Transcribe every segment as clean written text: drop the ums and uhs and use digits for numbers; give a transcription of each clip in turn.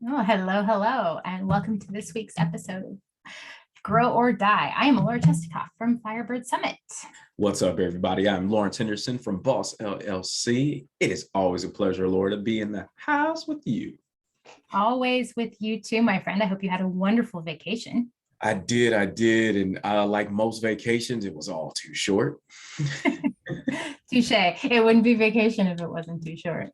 Oh, hello, hello, and welcome to this week's episode of Grow or Die. I am Laura Chestikoff from Firebird Summit. What's up, everybody? I'm Lawrence Henderson from Boss LLC. It is always a pleasure, Laura, to be in the house with you. Always with you too, my friend. I hope you had a wonderful vacation. I did. And like most vacations, it was all too short. Touche. It wouldn't be vacation if it wasn't too short.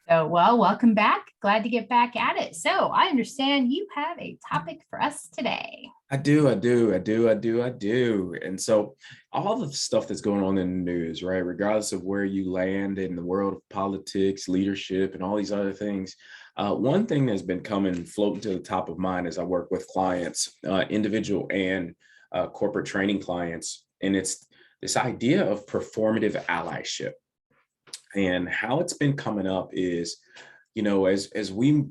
So, well, welcome back. Glad to get back at it. So I understand you have a topic for us today. I do. And so all the stuff that's going on in the news, right, regardless of where you land in the world of politics, leadership, and all these other things, one thing that's been floating to the top of mind as I work with clients, individual and corporate training clients, and it's this idea of performative allyship. And how it's been coming up is, as we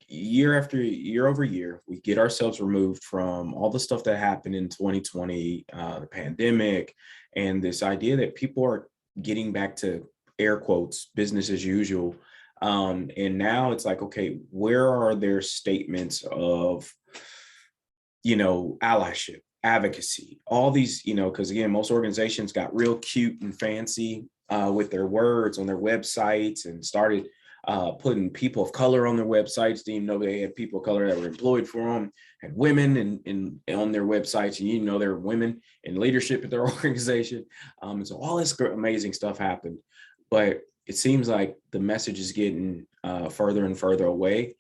year after year over year, we get ourselves removed from all the stuff that happened in 2020, the pandemic, and this idea that people are getting back to air quotes, business as usual. And now it's like, okay, where are their statements of, allyship, advocacy, all these, because again, most organizations got real cute and fancy with their words on their websites and started putting people of color on their websites. Didn't even know they had people of color that were employed for them, had women on their websites, and there were women in leadership at their organization. And so all this amazing stuff happened, but it seems like the message is getting further and further away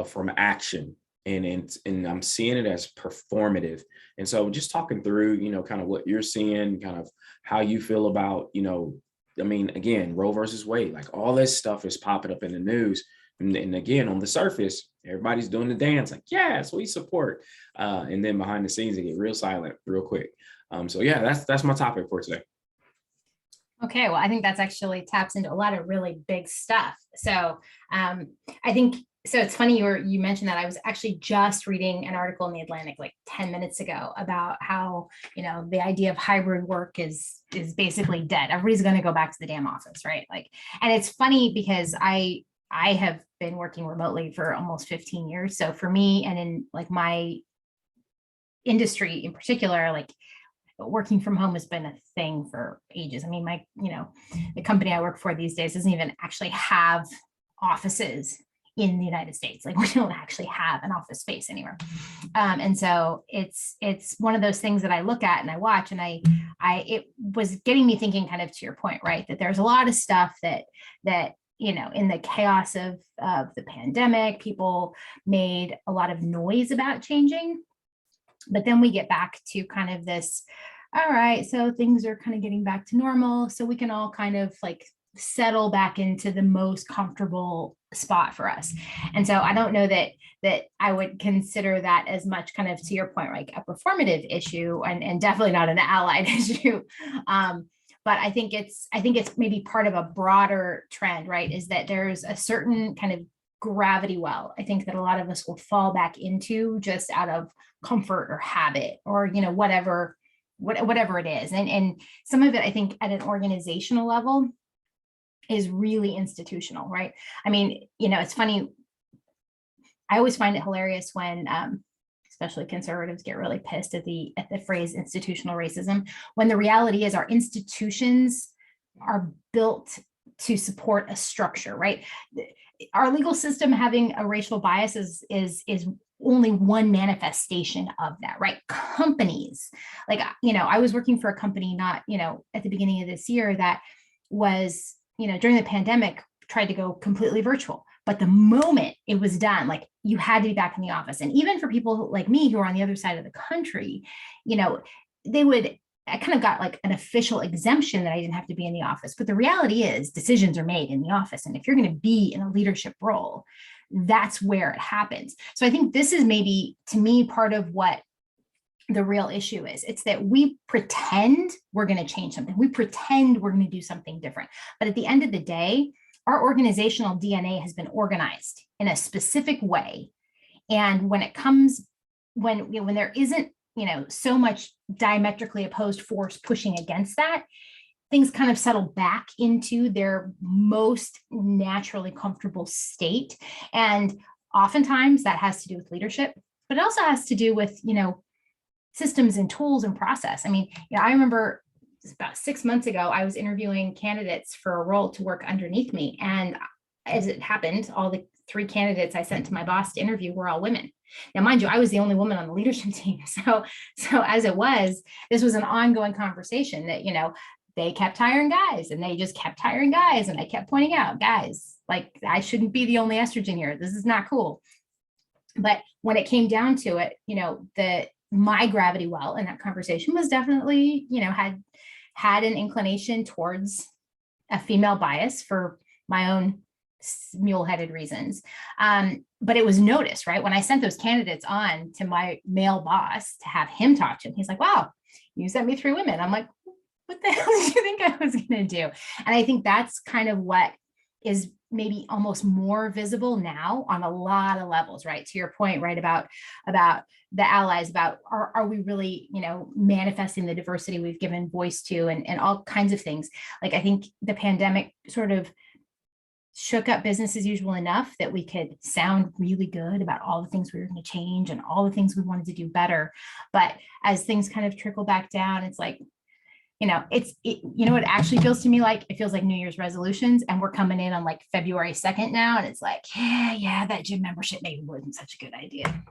from action. And I'm seeing it as performative. And so just talking through, kind of what you're seeing, kind of how you feel about, again, Roe versus Wade, like all this stuff is popping up in the news. And again, on the surface, everybody's doing the dance, like, yes, we support. And then behind the scenes, they get real silent real quick. So yeah, that's my topic for today. Okay, well, I think that's actually taps into a lot of really big stuff. So I think, so it's funny you mentioned that. I was actually just reading an article in the Atlantic like 10 minutes ago about how, the idea of hybrid work is basically dead. Everybody's going to go back to the damn office, right? Like, and it's funny because I have been working remotely for almost 15 years. So for me, and in like my industry in particular, like working from home has been a thing for ages. I mean, the company I work for these days doesn't even actually have offices in the United States. Like we don't actually have an office space anywhere. And so it's one of those things that I look at and I watch, and it was getting me thinking, kind of to your point, right? That there's a lot of stuff that in the chaos of the pandemic, people made a lot of noise about changing. But then we get back to kind of this, all right, so things are kind of getting back to normal. So we can all kind of like settle back into the most comfortable spot for us. And so I don't know that I would consider that as much, kind of to your point, like a performative issue, and definitely not an allied issue. But I think it's maybe part of a broader trend, right? Is that there's a certain kind of gravity well, I think, that a lot of us will fall back into just out of comfort or habit, or whatever it is. And some of it, I think, at an organizational level is really institutional, right? I mean, it's funny. I always find it hilarious when especially conservatives get really pissed at the phrase institutional racism, when the reality is our institutions are built to support a structure, right? Our legal system having a racial bias is only one manifestation of that, right? Companies, like, I was working for a company not, at the beginning of this year that was, during the pandemic, tried to go completely virtual. But the moment it was done, like, you had to be back in the office. And even for people like me who are on the other side of the country, I kind of got like an official exemption that I didn't have to be in the office. But the reality is decisions are made in the office. And if you're going to be in a leadership role, that's where it happens. So I think this is maybe, to me, part of what the real issue is. It's that we pretend we're going to change something. We pretend we're going to do something different. But at the end of the day, our organizational DNA has been organized in a specific way. And when there isn't, so much diametrically opposed force pushing against that, things kind of settle back into their most naturally comfortable state. And oftentimes that has to do with leadership, but it also has to do with, systems and tools and process. I mean, I remember about 6 months ago, I was interviewing candidates for a role to work underneath me. And as it happened, all the 3 candidates I sent to my boss to interview were all women. Now, mind you, I was the only woman on the leadership team. So as it was, this was an ongoing conversation that, they kept hiring guys and they just kept hiring guys. And I kept pointing out, guys, like, I shouldn't be the only estrogen here. This is not cool. But when it came down to it, my gravity well in that conversation was definitely, had an inclination towards a female bias for my own mule-headed reasons. But it was noticed, right? When I sent those candidates on to my male boss to have him talk to him, he's like, wow, you sent me 3 women. I'm like, what the hell did you think I was going to do? And I think that's kind of what is maybe almost more visible now on a lot of levels, right? To your point, right, about the allies, about are we really, manifesting the diversity we've given voice to, and all kinds of things. Like, I think the pandemic sort of shook up business as usual enough that we could sound really good about all the things we were going to change and all the things we wanted to do better. But as things kind of trickle back down, it's like, it actually feels to me like, it feels like New Year's resolutions, and we're coming in on like February 2nd now. And it's like, yeah, that gym membership maybe wasn't such a good idea.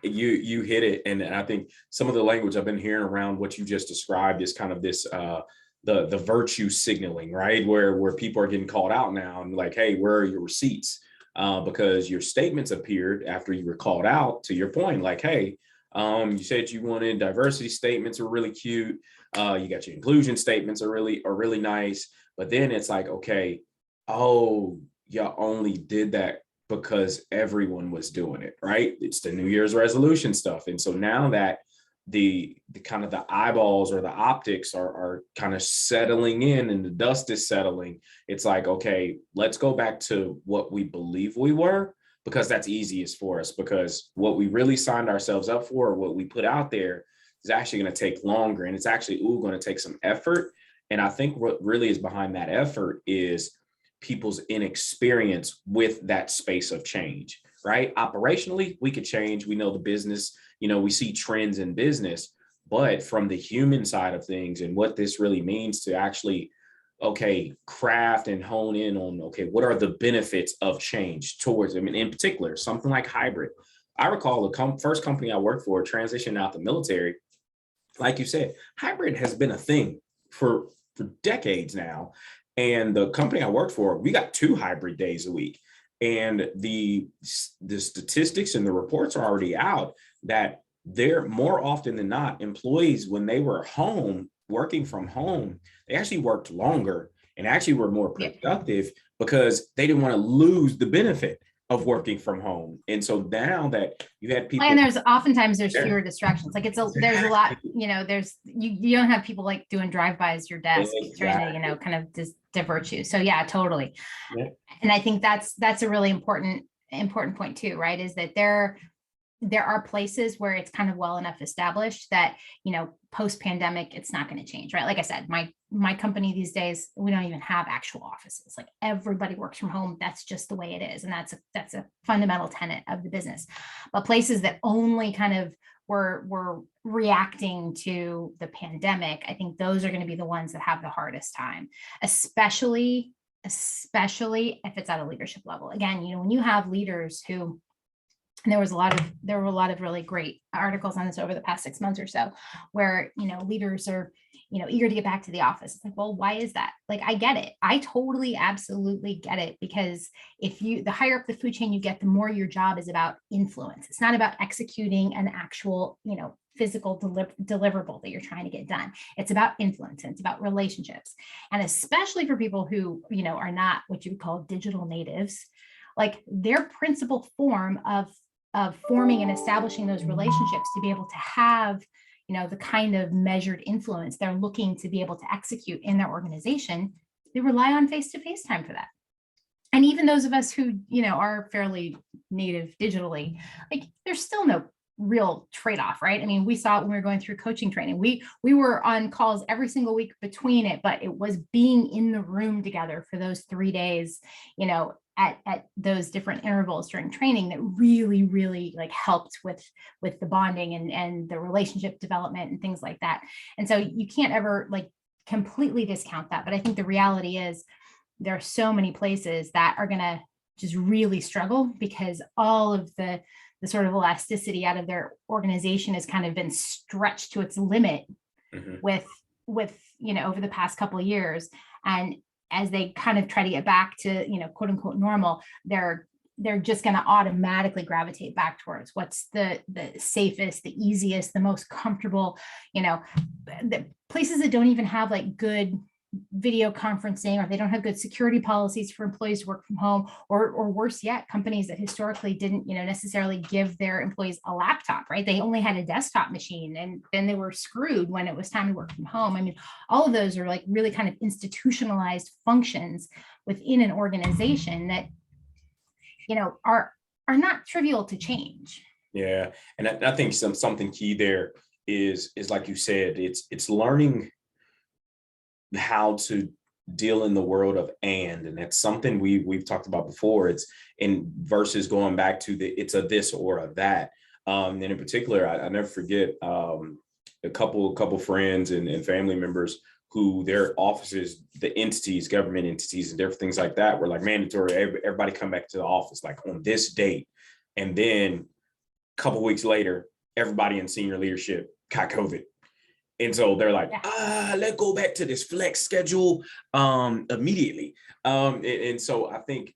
You hit it. And I think some of the language I've been hearing around what you just described is kind of this, the virtue signaling, right? Where people are getting called out now and like, hey, where are your receipts? Because your statements appeared after you were called out, to your point, like, hey, you said you wanted diversity statements, are really cute. You got your inclusion statements are really nice. But then it's like, okay, oh, you only did that because everyone was doing it, right? It's the New Year's resolution stuff. And so now that the kind of the eyeballs or the optics are kind of settling in and the dust is settling, it's like, okay, let's go back to what we believe we were, because that's easiest for us, because what we really signed ourselves up for, or what we put out there, is actually going to take longer, and it's actually going to take some effort. And I think what really is behind that effort is people's inexperience with that space of change, right? Operationally, we could change. We know the business, we see trends in business, but from the human side of things and what this really means to actually, okay, craft and hone in on, okay, what are the benefits of change towards, in particular, something like hybrid. I recall the first company I worked for transitioned out the military. Like you said, hybrid has been a thing for decades now. And the company I worked for, we got 2 hybrid days a week. And the statistics and the reports are already out that they're more often than not, employees, when they were home, working from home, they actually worked longer and actually were more productive because they didn't want to lose the benefit of working from home. And so now that you had people, and there's fewer distractions. Like there's a lot, there's, you don't have people like doing drive-bys your desk, trying to, kind of just divert you. So yeah, totally. Yeah. And I think that's a really important point too, right? Is that there are places where it's kind of well enough established that, post-pandemic, it's not going to change, right? Like I said, my company these days, we don't even have actual offices. Like, everybody works from home. That's just the way it is. And that's a fundamental tenet of the business. But places that only kind of were reacting to the pandemic, I think those are going to be the ones that have the hardest time, especially if it's at a leadership level. Again, when you have leaders who, and there were a lot of really great articles on this over the past 6 months or so, where, leaders are, eager to get back to the office. It's like, well, why is that? Like, I get it. I totally, absolutely get it. Because the higher up the food chain you get, the more your job is about influence. It's not about executing an actual, physical deliverable that you're trying to get done. It's about influence, and it's about relationships. And especially for people who, are not what you would call digital natives, like, their principal form of forming and establishing those relationships to be able to have, the kind of measured influence they're looking to be able to execute in their organization, they rely on face-to-face time for that. And even those of us who, are fairly native digitally, like, there's still no real trade-off, right? I mean, we saw it when we were going through coaching training. We were on calls every single week between it, but it was being in the room together for those 3 days, you know, at those different intervals during training that really, really like helped with the bonding and the relationship development and things like that. And so you can't ever like completely discount that. But I think the reality is there are so many places that are going to just really struggle because all of the sort of elasticity out of their organization has kind of been stretched to its limit with, you know, over the past couple of years. And as they kind of try to get back to, you know, quote unquote normal, they're just going to automatically gravitate back towards what's the safest, the easiest, the most comfortable, you know, the places that don't even have like good video conferencing, or they don't have good security policies for employees to work from home, or worse yet, companies that historically didn't, you know, necessarily give their employees a laptop, right? They only had a desktop machine, and then they were screwed when it was time to work from home. I mean, all of those are like really kind of institutionalized functions within an organization that, you know, are not trivial to change. Yeah, and I think something key there is like you said, it's learning how to deal in the world of and that's something we've talked about before. It's in versus going back to it's a this or a that. And in particular, I never forget a couple friends and family members who their offices, the entities, government entities and different things like that were like mandatory. Everybody come back to the office like on this date. And then a couple weeks later, everybody in senior leadership got COVID. And so they're like, let's go back to this flex schedule immediately. And so I think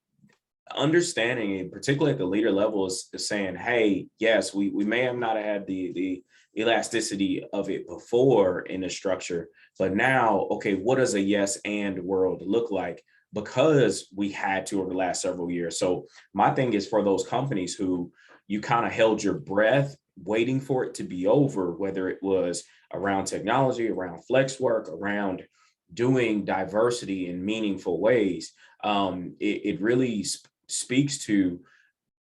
understanding, and particularly at the leader level, is saying, hey, yes, we may have not had the elasticity of it before in the structure, but now, okay, what does a yes and world look like? Because we had to over the last several years. So my thing is for those companies who you kind of held your breath waiting for it to be over, whether it was around technology, around flex work, around doing diversity in meaningful ways, it really speaks to,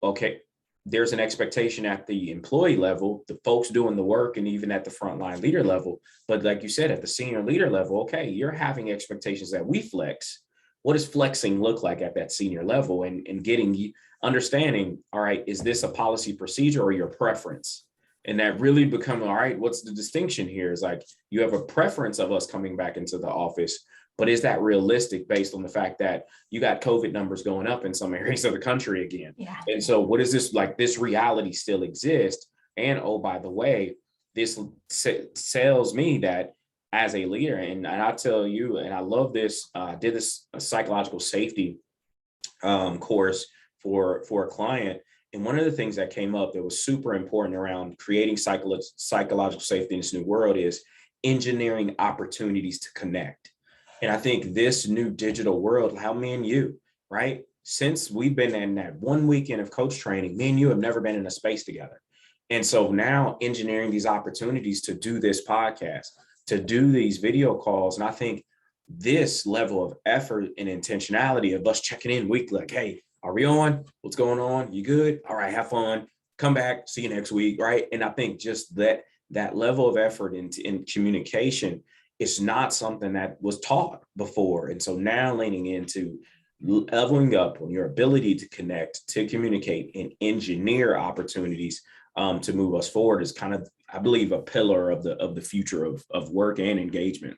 okay, there's an expectation at the employee level, the folks doing the work, and even at the frontline leader level. But like you said, at the senior leader level, okay, you're having expectations that we flex. What does flexing look like at that senior level? And getting understanding, all right, is this a policy procedure or your preference? And that really become, all right, what's the distinction here? Is like, you have a preference of us coming back into the office, but is that realistic based on the fact that you got COVID numbers going up in some areas of the country again? Yeah. And so what is this, like this reality still exists? And oh, by the way, this tells me that as a leader, and I tell you, and I love this, I did this psychological safety course for a client. And one of the things that came up that was super important around creating psychological safety in this new world is engineering opportunities to connect. And I think this new digital world, how me and you, right? Since we've been in that one weekend of coach training, me and you have never been in a space together. And so now engineering these opportunities to do this podcast, to do these video calls. And I think this level of effort and intentionality of us checking in weekly, like, hey, are we on? What's going on? You good? All right, have fun. Come back. See you next week, right? And I think just that level of effort in communication is not something that was taught before. And so now leaning into leveling up on your ability to connect, to communicate, and engineer opportunities to move us forward is kind of, I believe, a pillar of the future of work and engagement.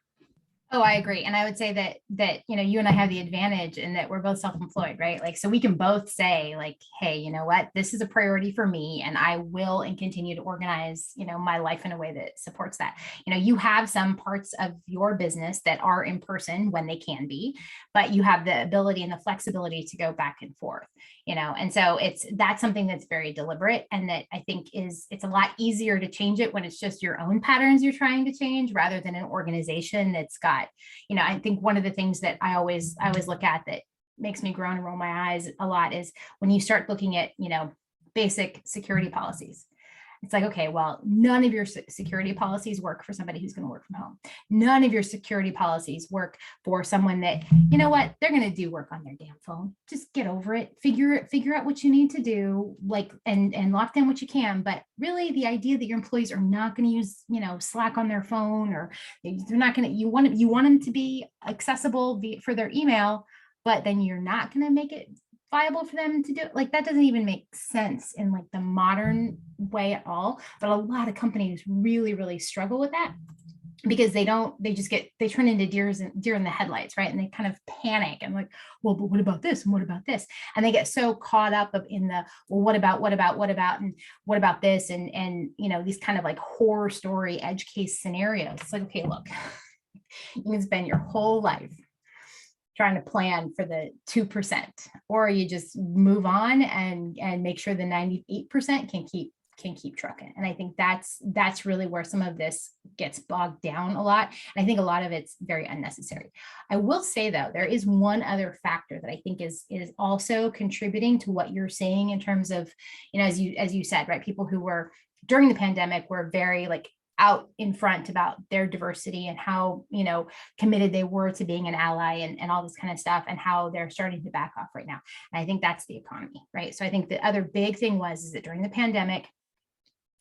Oh, I agree. And I would say that, you know, you and I have the advantage in that we're both self-employed, right? Like, so we can both say like, hey, you know what, this is a priority for me, and I will and continue to organize, you know, my life in a way that supports that. You know, you have some parts of your business that are in person when they can be, but you have the ability and the flexibility to go back and forth, you know? And so that's something that's very deliberate, and that I think it's a lot easier to change it when it's just your own patterns you're trying to change rather than an organization that's got, you know, I think one of the things that I always look at that makes me groan and roll my eyes a lot is when you start looking at, you know, basic security policies. It's like, okay, well, none of your security policies work for somebody who's going to work from home. None of your security policies work for someone that, you know what, they're going to do work on their damn phone. Just get over it, figure out what you need to do, like, and lock down what you can. But really, the idea that your employees are not going to use, Slack on their phone, or they're not going to, you want them to be accessible for their email, but then you're not going to make it viable for them to do it. Like, that doesn't even make sense in like the modern way at all. But a lot of companies really, really struggle with that, because they turn into deer in the headlights, right? And they kind of panic and like, well, but what about this? And what about this? And they get so caught up in the, well, what about, and what about this? And these kind of like horror story edge case scenarios. It's like, okay, look, you can spend your whole life trying to plan for the 2%, or you just move on and make sure the 98% can keep trucking. And I think that's really where some of this gets bogged down a lot. And I think a lot of it's very unnecessary. I will say, though, there is one other factor that I think is also contributing to what you're seeing in terms of, as you said, right, people who were during the pandemic were very like out in front about their diversity and how, committed they were to being an ally and all this kind of stuff, and how they're starting to back off right now. And I think that's the economy, right? So I think the other big thing is that during the pandemic,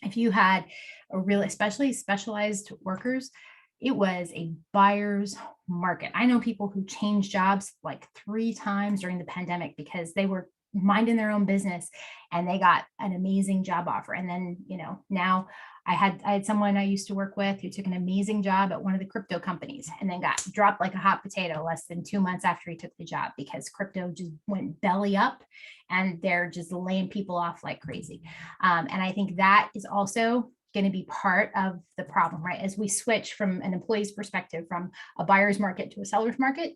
if you had a real, especially specialized workers, it was a buyer's market. I know people who changed jobs like 3 times during the pandemic because they were minding their own business and they got an amazing job offer. And then, now I had someone I used to work with who took an amazing job at one of the crypto companies and then got dropped like a hot potato less than 2 months after he took the job, because crypto just went belly up and they're just laying people off like crazy. And I think that is also going to be part of the problem, right? As we switch from an employee's perspective from a buyer's market to a seller's market,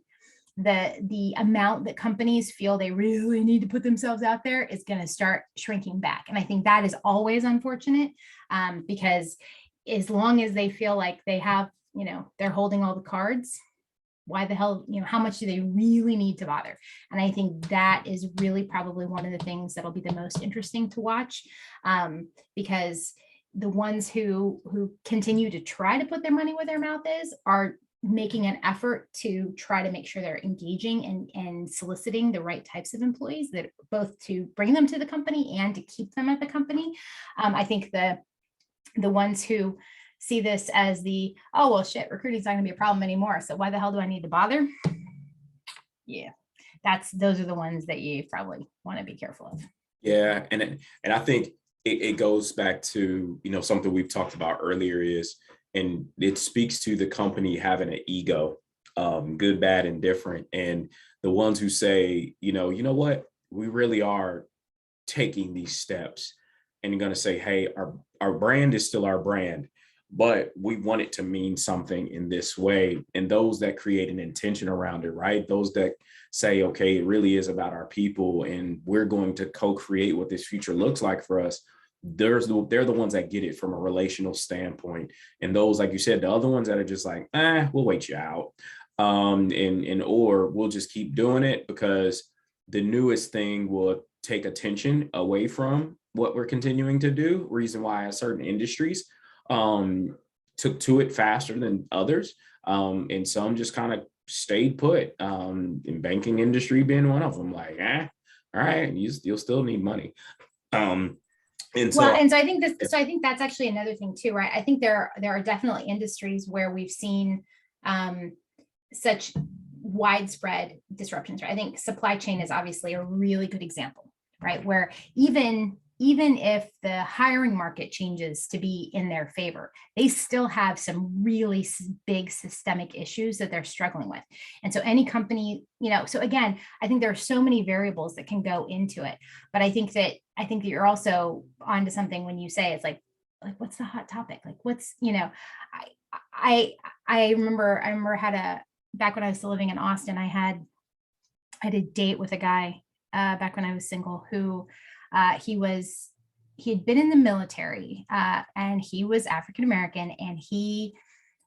the amount that companies feel they really need to put themselves out there is going to start shrinking back. And I think that is always unfortunate, because as long as they feel like they have, they're holding all the cards, why the hell, how much do they really need to bother? And I think that is really probably one of the things that'll be the most interesting to watch, because the ones who continue to try to put their money where their mouth is are making an effort to try to make sure they're engaging and soliciting the right types of employees, that both to bring them to the company and to keep them at the company. I think the ones who see this as oh, well, shit, recruiting's not gonna be a problem anymore, so why the hell do I need to bother? Yeah, those are the ones that you probably want to be careful of. Yeah, and I think it goes back to, something we've talked about earlier is, and it speaks to the company having an ego, good, bad, and different. And the ones who say, you know what, we really are taking these steps and you're going to say, hey, our brand is still our brand, but we want it to mean something in this way. And those that create an intention around it, right? Those that say, okay, it really is about our people and we're going to co-create what this future looks like for us. They're the ones that get it from a relational standpoint. And those, like you said, the other ones that are just like, we'll wait you out. Or we'll just keep doing it because the newest thing will take attention away from what we're continuing to do. Reason why certain industries took to it faster than others. And some just kind of stayed put, in banking industry being one of them, like, all right, you'll still need money. And so I think that's actually another thing too, right? I think there are definitely industries where we've seen such widespread disruptions, right? I think supply chain is obviously a really good example, right? Where even if the hiring market changes to be in their favor, they still have some really big systemic issues that they're struggling with. And so any company, so again, I think there are so many variables that can go into it. But I think that you're also onto something when you say it's like what's the hot topic? Like what's, I remember back when I was still living in Austin, I had a date with a guy back when I was single who he had been in the military and he was African-American, and he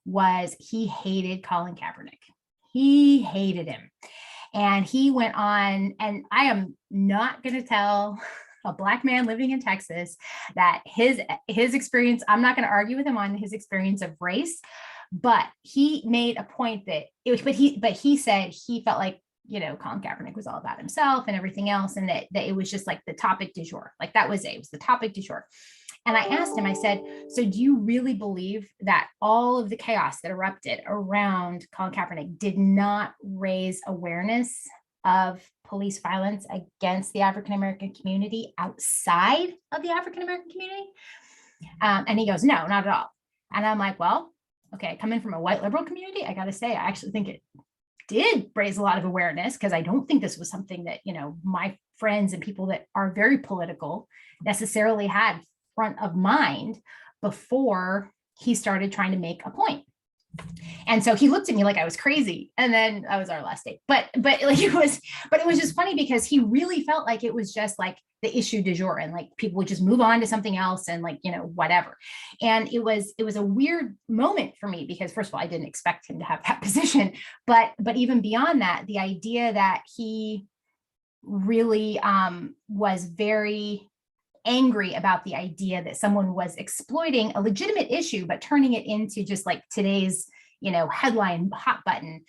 hated Colin Kaepernick. He hated him. And he went on, and I am not going to tell a Black man living in Texas, that his experience, I'm not going to argue with him on his experience of race, but he made a point that it was, but he said he felt like, Colin Kaepernick was all about himself and everything else. And that it was just like the topic du jour. Like it was the topic du jour. And I asked him, I said, so do you really believe that all of the chaos that erupted around Colin Kaepernick did not raise awareness of police violence against the African-American community outside of the African-American community? And he goes, no, not at all. And I'm like, well, okay, coming from a white liberal community, I got to say, I actually think it did raise a lot of awareness, because I don't think this was something that, my friends and people that are very political necessarily had front of mind before he started trying to make a point. And so he looked at me like I was crazy. And then that was our last date. But like it was just funny, because he really felt like it was just like the issue du jour, and like people would just move on to something else and like, whatever. And it was a weird moment for me, because first of all, I didn't expect him to have that position. But even beyond that, the idea that he really was very angry about the idea that someone was exploiting a legitimate issue, but turning it into just like today's, headline hot button,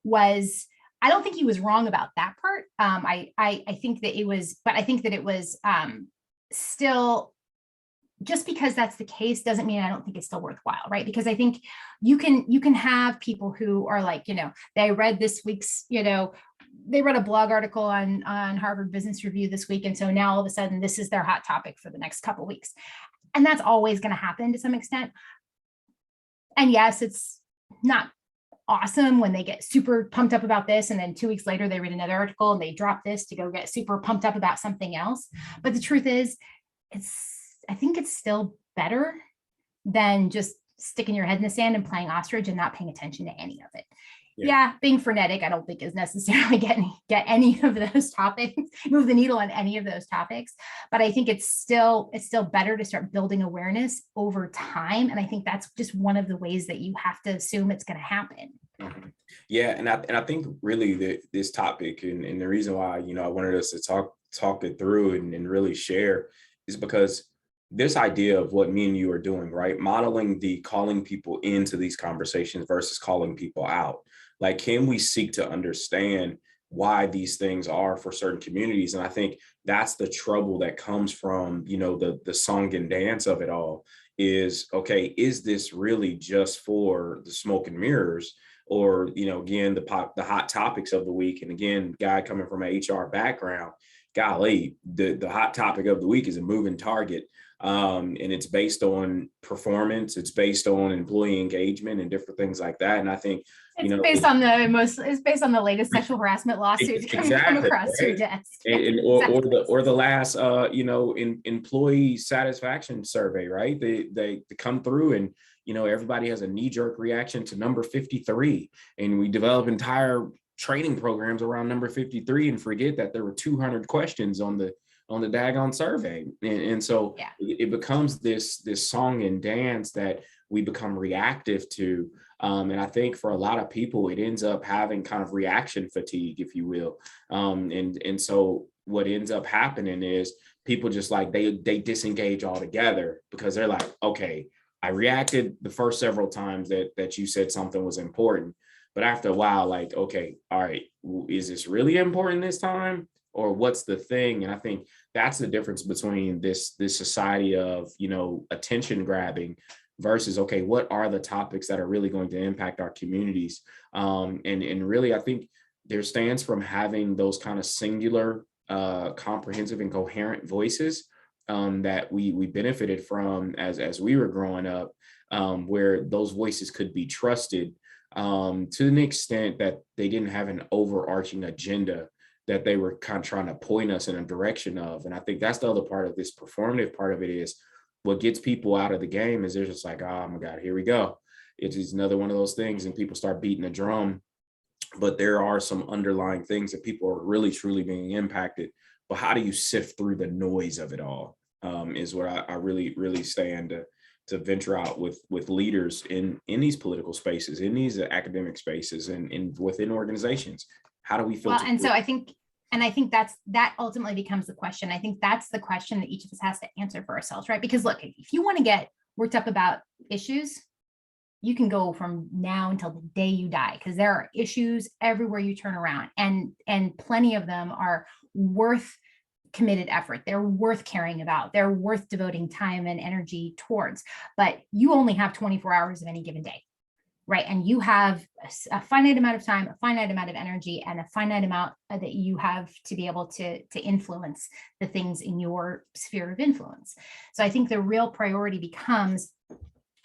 was, I don't think he was wrong about that part. I think that it was, but I think that it was still, just because that's the case doesn't mean I don't think it's still worthwhile, right? Because I think you can have people who are like, they read this week's, they read a blog article on Harvard Business Review this week. And so now all of a sudden this is their hot topic for the next couple of weeks. And that's always going to happen to some extent. And yes, it's not awesome when they get super pumped up about this, and then 2 weeks later they read another article and they drop this to go get super pumped up about something else. But the truth is, I think it's still better than just sticking your head in the sand and playing ostrich and not paying attention to any of it. Yeah, being frenetic, I don't think is necessarily get any of those topics, move the needle on any of those topics. But I think it's still better to start building awareness over time. And I think that's just one of the ways that you have to assume it's going to happen. Mm-hmm. Yeah, and I think really this topic and the reason why I wanted us to talk it through and really share is because this idea of what me and you are doing, right? Modeling the calling people into these conversations versus calling people out. Like, can we seek to understand why these things are for certain communities? And I think that's the trouble that comes from, the song and dance of it all is, okay, is this really just for the smoke and mirrors? Or, again, the hot topics of the week. And again, guy coming from an HR background, golly, the hot topic of the week is a moving target. And it's based on performance. It's based on employee engagement and different things like that. And I think, it's based on the latest sexual harassment lawsuits coming across your desk. Or the last, employee satisfaction survey, right? They come through and, everybody has a knee-jerk reaction to number 53, and we develop entire training programs around number 53 and forget that there were 200 questions on the daggone survey. And so it becomes this song and dance that we become reactive to. And I think for a lot of people, it ends up having kind of reaction fatigue, if you will. And so what ends up happening is people just like, they disengage altogether, because they're like, okay, I reacted the first several times that you said something was important. But after a while, like, okay, all right, is this really important this time? Or what's the thing? And I think that's the difference between this society of, attention grabbing versus, okay, what are the topics that are really going to impact our communities? And really, I think there stands from having those kind of singular, comprehensive and coherent voices that we benefited from as we were growing up, where those voices could be trusted to an extent that they didn't have an overarching agenda that they were kind of trying to point us in a direction of. And I think that's the other part of this performative part of it is what gets people out of the game is they're just like, oh my God, here we go. It's just another one of those things, and people start beating the drum. But there are some underlying things that people are really, truly being impacted. But how do you sift through the noise of it all is what I really, really stand to venture out with leaders in these political spaces, in these academic spaces, and within organizations. How do we feel? Well, and so I think And I think that ultimately becomes the question. I think that's the question that each of us has to answer for ourselves, right? Because look, if you want to get worked up about issues, you can go from now until the day you die, because there are issues everywhere you turn around, and plenty of them are worth committed effort. They're worth caring about. They're worth devoting time and energy towards. But you only have 24 hours of any given day, right? And you have a finite amount of time, a finite amount of energy, and a finite amount that you have to be able to influence the things in your sphere of influence. So I think the real priority becomes,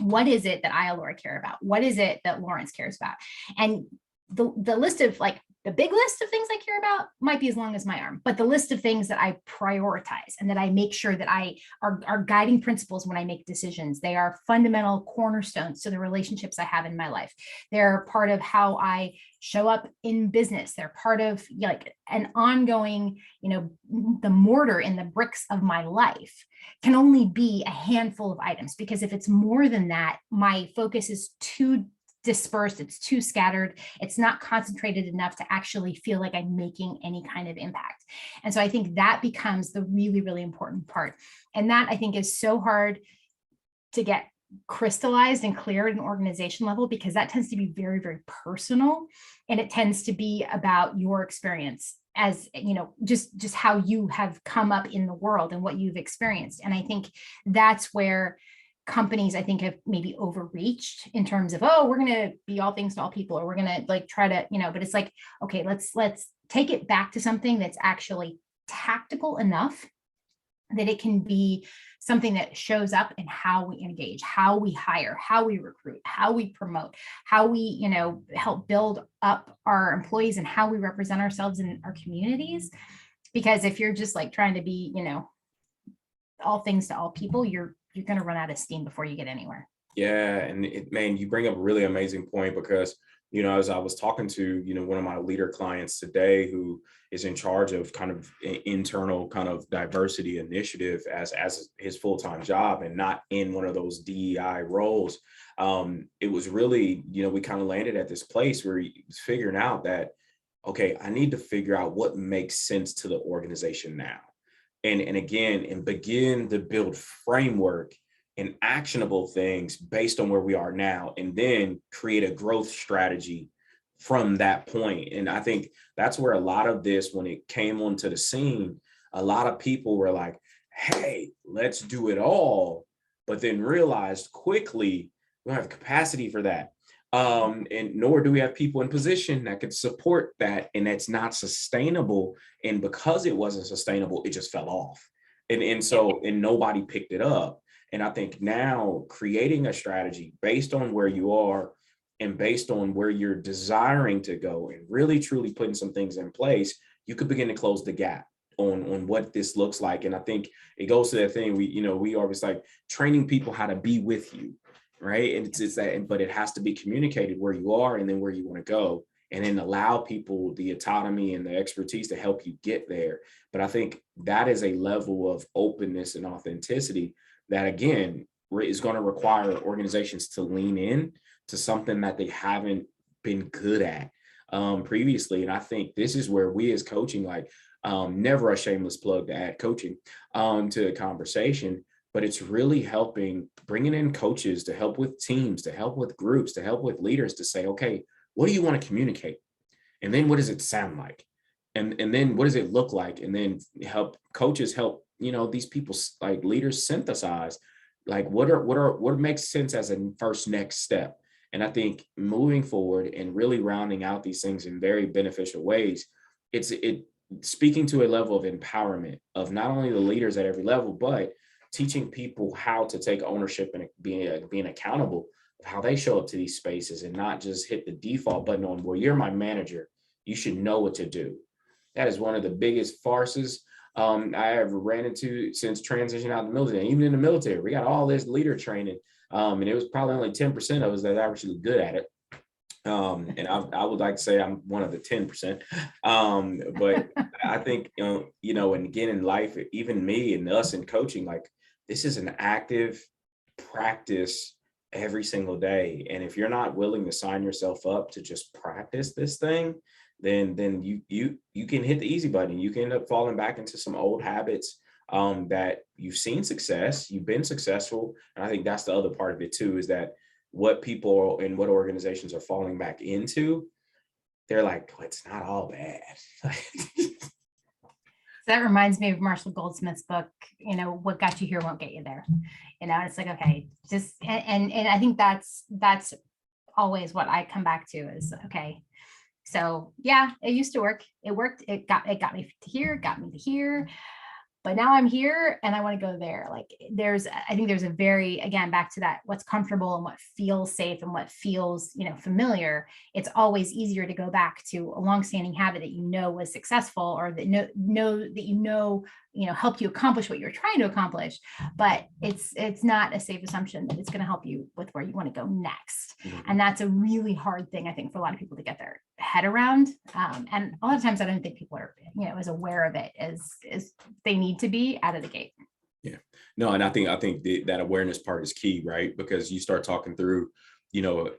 what is it that I, Laura, care about? What is it that Lawrence cares about? And the list of, like, the big list of things I care about might be as long as my arm, but the list of things that I prioritize and that I make sure that are guiding principles when I make decisions. They are fundamental cornerstones to the relationships I have in my life. They're part of how I show up in business. They're part of, like, an ongoing, the mortar in the bricks of my life can only be a handful of items, because if it's more than that, my focus is too dispersed, it's too scattered, it's not concentrated enough to actually feel like I'm making any kind of impact. And so I think that becomes the really, really important part. And that, I think, is so hard to get crystallized and clear at an organization level, because that tends to be very, very personal, and it tends to be about your experience, as just how you have come up in the world and what you've experienced. And I think that's where companies, I think, have maybe overreached in terms of, oh, we're going to be all things to all people, or we're going to try to, but it's like, okay, let's take it back to something that's actually tactical enough that it can be something that shows up in how we engage, how we hire, how we recruit, how we promote, how we, help build up our employees, and how we represent ourselves in our communities. Because if you're just like trying to be, all things to all people, you're going to run out of steam before you get anywhere. Yeah. And man, you bring up a really amazing point, because, as I was talking to, one of my leader clients today, who is in charge of kind of internal kind of diversity initiative as his full-time job, and not in one of those DEI roles. It was really, we kind of landed at this place where he's figuring out that, okay, I need to figure out what makes sense to the organization now. And again, and begin to build framework and actionable things based on where we are now, and then create a growth strategy from that point. And I think that's where a lot of this, when it came onto the scene, a lot of people were like, hey, let's do it all, but then realized quickly we don't have capacity for that. And nor do we have people in position that could support that, and that's not sustainable. And because it wasn't sustainable, it just fell off. And so nobody picked it up. And I think now creating a strategy based on where you are and based on where you're desiring to go, and really truly putting some things in place, you could begin to close the gap on what this looks like. And I think it goes to that thing, we always like training people how to be with you, right? And it's that, but it has to be communicated where you are and then where you want to go, and then allow people the autonomy and the expertise to help you get there. But I think that is a level of openness and authenticity that, again, is going to require organizations to lean in to something that they haven't been good at previously. And I think this is where we as coaching, never a shameless plug to add coaching to the conversation, but it's really helping, bringing in coaches to help with teams, to help with groups, to help with leaders, to say, okay, what do you want to communicate? And then what does it sound like? And then what does it look like? And then help coaches help, these people, like leaders, synthesize, like what makes sense as a first next step. And I think moving forward and really rounding out these things in very beneficial ways, it's speaking to a level of empowerment of not only the leaders at every level, but teaching people how to take ownership and being accountable of how they show up to these spaces, and not just hit the default button on, well, you're my manager, you should know what to do. That is one of the biggest farces I ever ran into since transitioning out of the military. Even in the military, we got all this leader training, and it was probably only 10% of us that are actually good at it. And I would like to say I'm one of the 10%. But I think, and again, in life, even me and us in coaching, like, this is an active practice every single day. And if you're not willing to sign yourself up to just practice this thing, then you can hit the easy button. You can end up falling back into some old habits that you've seen success, you've been successful. And I think that's the other part of it too, is that what people and what organizations are falling back into, they're like, oh, it's not all bad. That reminds me of Marshall Goldsmith's book, what got you here won't get you there. It's like, okay, just, and I think that's always what I come back to is, okay, so yeah, it used to work. It worked. It got me to here, got me to here. But now I'm here and I want to go there. Like I think there's a very, again, back to that, what's comfortable and what feels safe and what feels, familiar. It's always easier to go back to a longstanding habit that was successful, or that helped you accomplish what you're trying to accomplish. But it's not a safe assumption that it's going to help you with where you want to go next. Mm-hmm. And that's a really hard thing, I think, for a lot of people to get their head around. And a lot of times I don't think people are, as aware of it as they need to be out of the gate. Yeah, no, and I think that awareness part is key, right? Because you start talking through,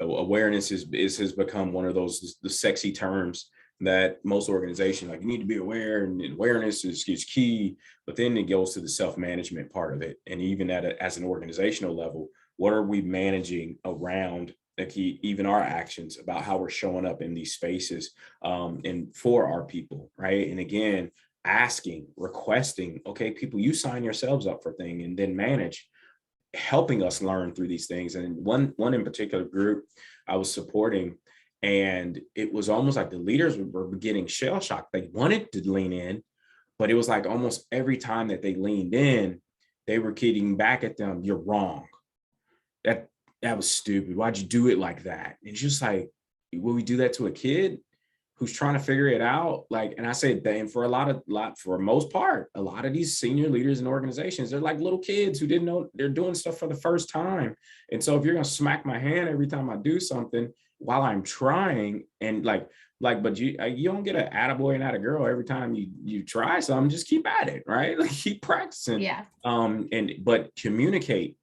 awareness has become one of the sexy terms that most organizations, like, you need to be aware, and awareness is key. But then it goes to the self-management part of it. And even as an organizational level, what are we managing around even our actions about how we're showing up in these spaces and for our people, right? And again, requesting, okay, people, you sign yourselves up for things, and then manage, helping us learn through these things. And one in particular group I was supporting, and it was almost like the leaders were getting shell shocked. They wanted to lean in, but it was like almost every time that they leaned in, they were kidding back at them. You're wrong. That was stupid. Why'd you do it like that? And it's just like, will we do that to a kid who's trying to figure it out? Like, and I say that, and for the most part, a lot of these senior leaders in organizations, they're like little kids who didn't know they're doing stuff for the first time. And so if you're going to smack my hand every time I do something while I'm trying, and but you don't get an attaboy and attagirl every time you try something, just keep at it, right? Like, keep practicing. Yeah. But communicate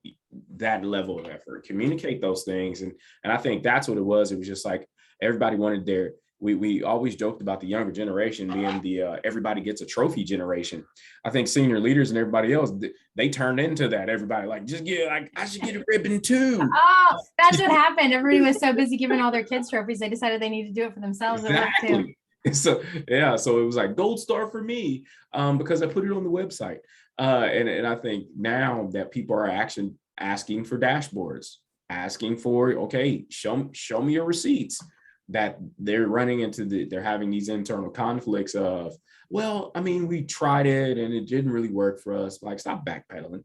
that level of effort, communicate those things. And I think that's what it was. It was just like everybody wanted we always joked about the younger generation being the everybody gets a trophy generation. I think senior leaders and everybody else, they turned into that. Everybody I should get a ribbon too. Oh, that's what happened. Everybody was so busy giving all their kids trophies, they decided they need to do it for themselves. Exactly. So it was like gold star for me because I put it on the website. And I think now that people are actually asking for dashboards, asking for, okay, show me your receipts, that they're running into they're having these internal conflicts of, well, I mean, we tried it and it didn't really work for us. Like, stop backpedaling.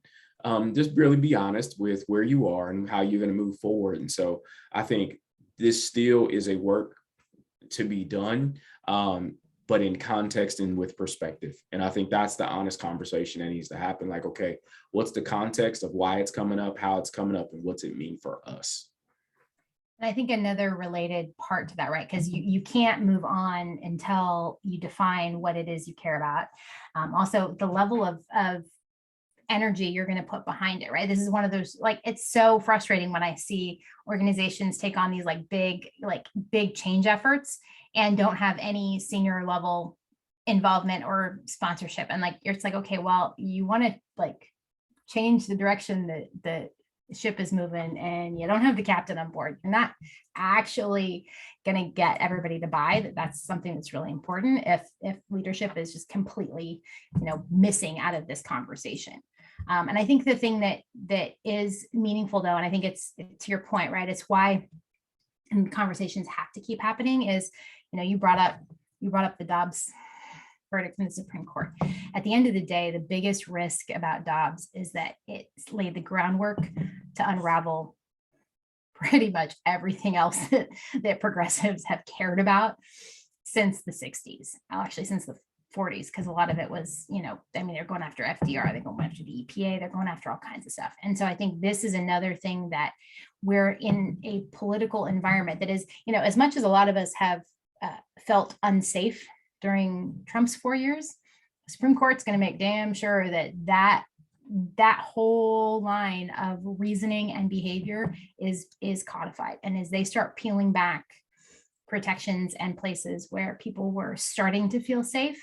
Just really be honest with where you are and how you're going to move forward. And so I think this still is a work to be done, but in context and with perspective. And I think that's the honest conversation that needs to happen. Like, okay, what's the context of why it's coming up, how it's coming up, and what's it mean for us? And I think another related part to that, right? Because you can't move on until you define what it is you care about. Also, the level of energy you're going to put behind it, right? This is one of those, like, it's so frustrating when I see organizations take on these big change efforts and don't have any senior level involvement or sponsorship. And it's like, okay, well, you want to change the direction that the ship is moving, and you don't have the captain on board. You're not actually going to get everybody to buy that. That's something that's really important if leadership is just completely, missing out of this conversation. And I think the thing that is meaningful, though, and I think it's to your point, right? It's why conversations have to keep happening is, you brought up the Dobbs verdict in the Supreme Court. At the end of the day, the biggest risk about Dobbs is that it's laid the groundwork to unravel pretty much everything else that progressives have cared about since the 60s, actually since the 40s, because a lot of it was, they're going after FDR, they're going after the EPA, they're going after all kinds of stuff. And so I think this is another thing that we're in a political environment that is, as much as a lot of us have felt unsafe during Trump's 4 years, the Supreme Court's going to make damn sure that whole line of reasoning and behavior is codified. And as they start peeling back protections and places where people were starting to feel safe,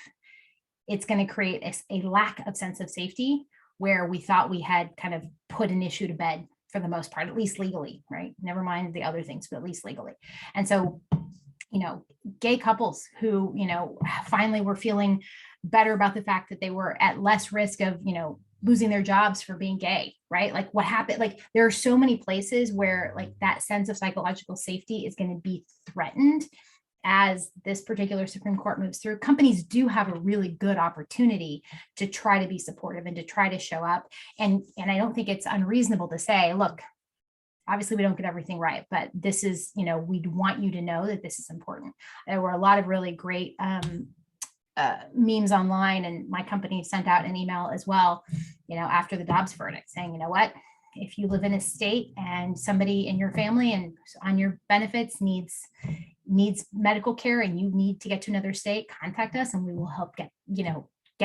it's going to create a lack of sense of safety where we thought we had kind of put an issue to bed for the most part, at least legally, right? Never mind the other things, but at least legally. And so, gay couples who, finally were feeling better about the fact that they were at less risk of, losing their jobs for being gay, right? Like what happened, like there are so many places where like that sense of psychological safety is going to be threatened as this particular Supreme Court moves through. Companies do have a really good opportunity to try to be supportive and to try to show up. And I don't think it's unreasonable to say, look, obviously we don't get everything right, but this is, we'd want you to know that this is important. There were a lot of really great memes online, and my company sent out an email as well, after the Dobbs verdict saying, you know what, if you live in a state and somebody in your family and on your benefits needs medical care and you need to get to another state, contact us and we will help get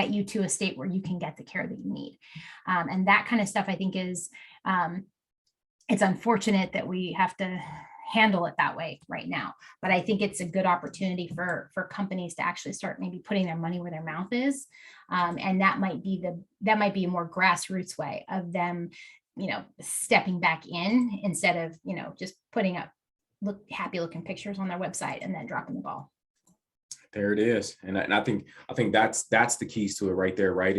you to a state where you can get the care that you need. And that kind of stuff, I think is, it's unfortunate that we have to handle it that way right now, but I think it's a good opportunity for companies to actually start maybe putting their money where their mouth is. And that might be a more grassroots way of them, stepping back in instead of, just putting up happy looking pictures on their website and then dropping the ball. There it is. And I think that's the keys to it right there, right?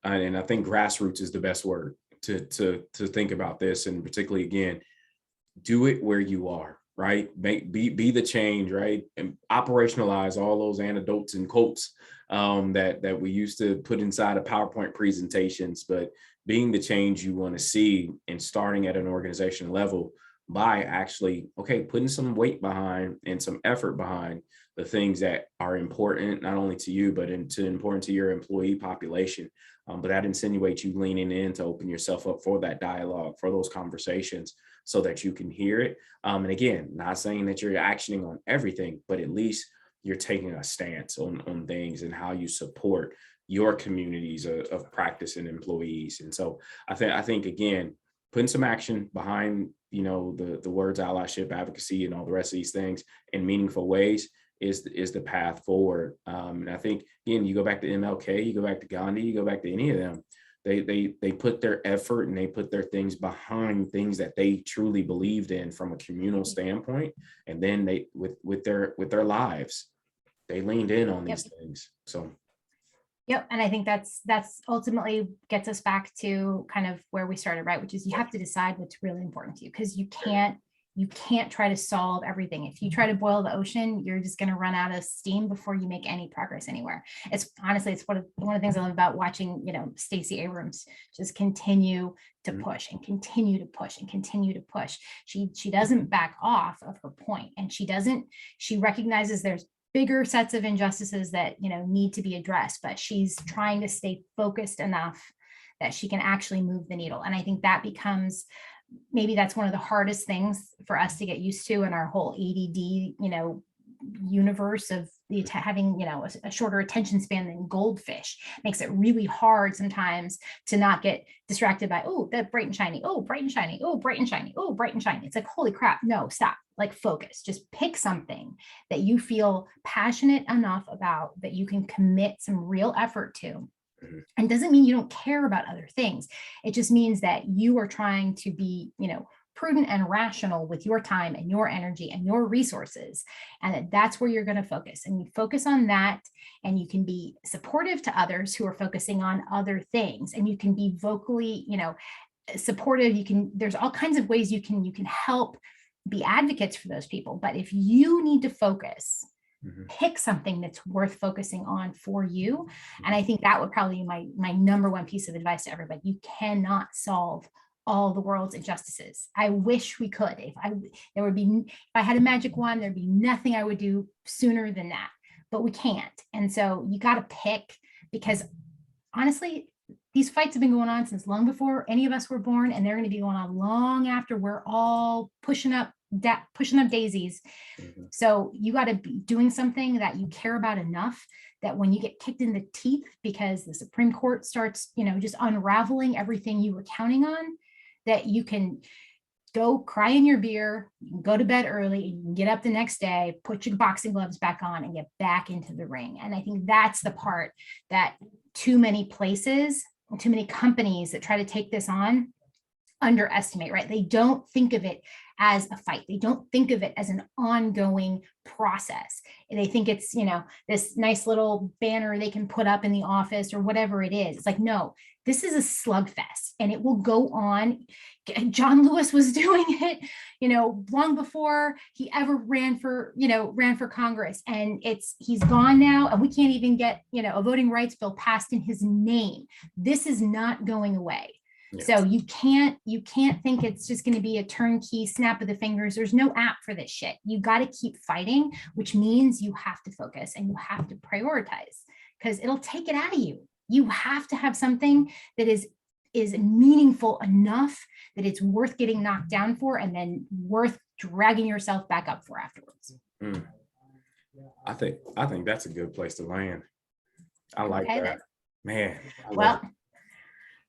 And I think grassroots is the best word to think about this. And particularly, again, do it where you are, right? Be the change, right? And operationalize all those anecdotes and quotes that we used to put inside of PowerPoint presentations, but being the change you want to see and starting at an organization level by actually, putting some weight behind and some effort behind the things that are important, not only to you, but important to your employee population. But that insinuates you leaning in to open yourself up for that dialogue, for those conversations, so that you can hear it. And again, not saying that you're actioning on everything, but at least you're taking a stance on things and how you support your communities of practice and employees. And so I think again, putting some action behind, the words allyship, advocacy, and all the rest of these things in meaningful ways is the path forward. And I think, again, you go back to MLK, you go back to Gandhi, you go back to any of them, they put their effort and they put their things behind things that they truly believed in from a communal standpoint. And then they, with their lives, they leaned in on these things. So. Yep. And I think that's ultimately gets us back to kind of where we started, right? Which is you have to decide what's really important to you, because you can't try to solve everything. If you try to boil the ocean, you're just going to run out of steam before you make any progress anywhere. It's honestly, one of the things I love about watching, Stacey Abrams just continue to push and continue to push and continue to push. She doesn't back off of her point, and she recognizes there's bigger sets of injustices that, need to be addressed, but she's trying to stay focused enough that she can actually move the needle. And I think that becomes, maybe that's one of the hardest things for us to get used to in our whole ADD, universe of having, a shorter attention span than goldfish. Makes it really hard sometimes to not get distracted by, oh, that bright and shiny, oh, bright and shiny, oh, bright and shiny, oh, bright and shiny. It's like, holy crap, no, stop, like focus, just pick something that you feel passionate enough about that you can commit some real effort to. And doesn't mean you don't care about other things. It just means that you are trying to be, prudent and rational with your time and your energy and your resources. And that's where you're going to focus. And you focus on that, and you can be supportive to others who are focusing on other things. And you can be vocally, supportive. There's all kinds of ways you can help be advocates for those people. But if you need to focus, pick something that's worth focusing on for you. And I think that would probably be my number one piece of advice to everybody. You cannot solve all the world's injustices. I wish we could. If I had a magic wand, there'd be nothing I would do sooner than that, but we can't. And so you got to pick, because honestly, these fights have been going on since long before any of us were born, and they're going to be going on long after we're all pushing up daisies. So you got to be doing something that you care about enough that when you get kicked in the teeth because the Supreme Court starts, just unraveling everything you were counting on, that you can go cry in your beer, you can go to bed early, you can get up the next day, put your boxing gloves back on and get back into the ring. And I think that's the part that too many places, too many companies that try to take this on underestimate, right? They don't think of it as a fight. They don't think of it as an ongoing process. And they think it's, this nice little banner they can put up in the office or whatever it is. It's like, no, this is a slugfest and it will go on. John Lewis was doing it, long before he ever ran for Congress. And he's gone now and we can't even get, a voting rights bill passed in his name. This is not going away. So you can't think it's just going to be a turnkey snap of the fingers. There's no app for this shit. You got to keep fighting, which means you have to focus and you have to prioritize because it'll take it out of you. You have to have something that is meaningful enough that it's worth getting knocked down for and then worth dragging yourself back up for afterwards. I think that's a good place to land. I like that. Then. Man.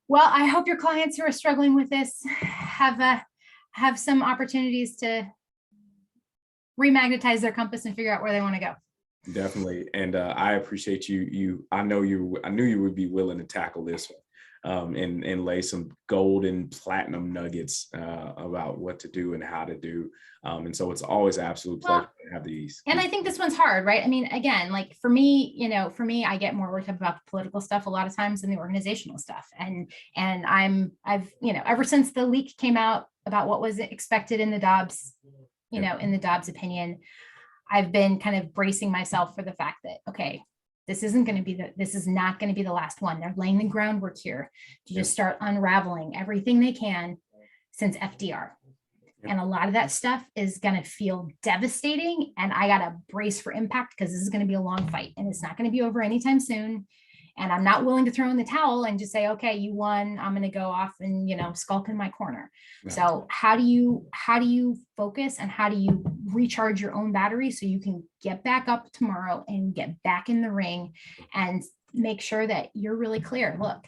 Well, I hope your clients who are struggling with this have some opportunities to remagnetize their compass and figure out where they want to go. Definitely. And I appreciate you. I knew you would be willing to tackle this one and lay some gold and platinum nuggets about what to do and how to do. And so it's always an absolute pleasure to have these. And I think this one's hard, right? I mean, again, like for me, I get more worked up about the political stuff a lot of times than the organizational stuff. And I've ever since the leak came out about what was expected in the Dobbs, in the Dobbs opinion, I've been kind of bracing myself for the fact that, okay, this is not going to be the last one. They're laying the groundwork here to just start unraveling everything they can since FDR. And a lot of that stuff is going to feel devastating. And I got to brace for impact because this is going to be a long fight and it's not going to be over anytime soon. And I'm not willing to throw in the towel and just say, okay, you won. I'm going to go off and, skulk in my corner. Right. So how do you focus and how do you recharge your own battery so you can get back up tomorrow and get back in the ring and make sure that you're really clear. Look,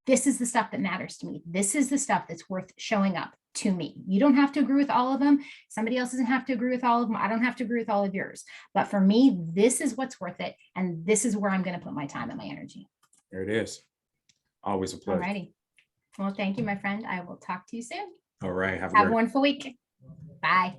this is the stuff that matters to me. This is the stuff that's worth showing up to me. You don't have to agree with all of them. Somebody else doesn't have to agree with all of them. I don't have to agree with all of yours. But for me, this is what's worth it. And this is where I'm going to put my time and my energy. There it is. Always a pleasure. All righty. Well, thank you, my friend. I will talk to you soon. All right. Have a wonderful week. Bye.